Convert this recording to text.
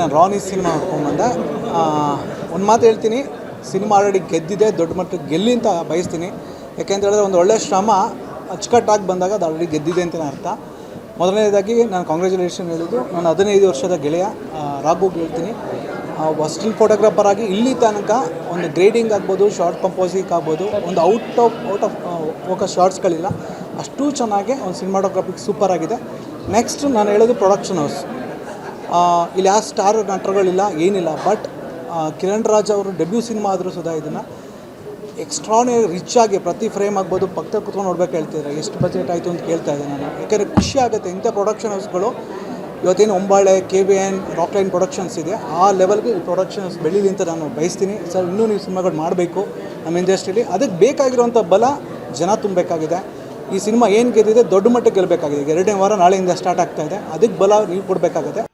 ನಾನು ರಾನಿ ಸಿನಿಮಾ ನೋಡ್ಕೊಂಡ್ಬಂದೆ. ಒಂದು ಮಾತು ಹೇಳ್ತೀನಿ, ಸಿನಿಮಾ ಆಲ್ರೆಡಿ ಗೆದ್ದಿದೆ, ದೊಡ್ಡ ಮಟ್ಟಕ್ಕೆ ಗೆಲ್ಲಿ ಅಂತ ಬಯಸ್ತೀನಿ. ಯಾಕೆಂತ ಹೇಳಿದ್ರೆ ಒಂದು ಒಳ್ಳೆಯ ಶ್ರಮ ಅಚ್ಚುಕಟ್ಟಾಗಿ ಬಂದಾಗ ಅದು ಆಲ್ರೆಡಿ ಗೆದ್ದಿದೆ ಅಂತಲೇ ಅರ್ಥ. ಮೊದಲನೇದಾಗಿ ನಾನು ಕಾಂಗ್ರ್ಯಾಚುಲೇಷನ್ ಹೇಳಿದ್ದು ನನ್ನ 15 ವರ್ಷದ ಗೆಳೆಯ ರಾಘುಗೆ ಹೇಳ್ತೀನಿ. ಸ್ಟಿಲ್ ಫೋಟೋಗ್ರಾಫರ್ ಆಗಿ ಇಲ್ಲಿ ತನಕ ಒಂದು ಗ್ರೇಡಿಂಗ್ ಆಗ್ಬೋದು, ಶಾರ್ಟ್ ಕಂಪೋಸಿಂಗ್ ಆಗ್ಬೋದು, ಒಂದು ಔಟ್ ಆಫ್ ಫೋಕಸ್ ಶಾರ್ಟ್ಸ್ಗಳಿಲ್ಲ. ಅಷ್ಟು ಚೆನ್ನಾಗಿ ಒಂದು ಸಿನಿಮಾಟೋಗ್ರಫಿಕ್ ಸೂಪರ್ ಆಗಿದೆ. ನೆಕ್ಸ್ಟ್ ನಾನು ಹೇಳೋದು ಪ್ರೊಡಕ್ಷನ್ ಹೌಸ್. ಇಲ್ಲಿ ಯಾವ ಸ್ಟಾರ್ ನಟರುಗಳಿಲ್ಲ, ಏನಿಲ್ಲ. ಬಟ್ ಕಿರಣ್ ರಾಜ್ ಅವರು ಡೆಬ್ಯೂ ಸಿನಿಮಾ ಆದರೂ ಸುಧಾ ಇದನ್ನು ಎಕ್ಸ್ಟ್ರಾನೇ ರಿಚ್ ಆಗಿ ಪ್ರತಿ ಫ್ರೇಮ್ ಆಗ್ಬೋದು ಪಕ್ಕದಲ್ಲಿ ಕೂತ್ಕೊಂಡು ನೋಡ್ಬೇಕು ಹೇಳ್ತಿದ್ದಾರೆ. ಎಷ್ಟು ಬಜೆಟ್ ಆಯಿತು ಅಂತ ಕೇಳ್ತಾ ಇದ್ದೆ ನಾನು. ಯಾಕೆಂದರೆ ಖುಷಿ ಆಗುತ್ತೆ. ಇಂಥ ಪ್ರೊಡಕ್ಷನ್ ಹೌಸ್ಗಳು ಇವತ್ತೇನು ಒಂಬಾಳೆ, KBN, ರಾಕ್ಲೈನ್ ಪ್ರೊಡಕ್ಷನ್ಸ್ ಇದೆ, ಆ ಲೆವೆಲ್ಗೆ ಈ ಪ್ರೊಡಕ್ಷನ್ಸ್ ಬೆಳೀಲಿ ಅಂತ ನಾನು ಬಯಸ್ತೀನಿ. ಸರ್, ಇನ್ನೂ ನೀವು ಸಿನಿಮಾಗಳು ಮಾಡಬೇಕು ನಮ್ಮ ಇಂಡಸ್ಟ್ರಿಯಲ್ಲಿ. ಅದಕ್ಕೆ ಬೇಕಾಗಿರುವಂಥ ಬಲ ಜನ ತುಂಬಬೇಕಾಗಿದೆ. ಈ ಸಿನಿಮಾ ಏನು ಗೆದ್ದಿದೆ ದೊಡ್ಡ ಮಟ್ಟಕ್ಕೆ ಗೆಲ್ಲಬೇಕಾಗಿದೆ. 2ನೇ ವಾರ ನಾಳೆಯಿಂದ ಸ್ಟಾರ್ಟ್ ಆಗ್ತಾಯಿದೆ. ಅದಕ್ಕೆ ಬಲ ನೀವು ಕೊಡಬೇಕಾಗುತ್ತೆ.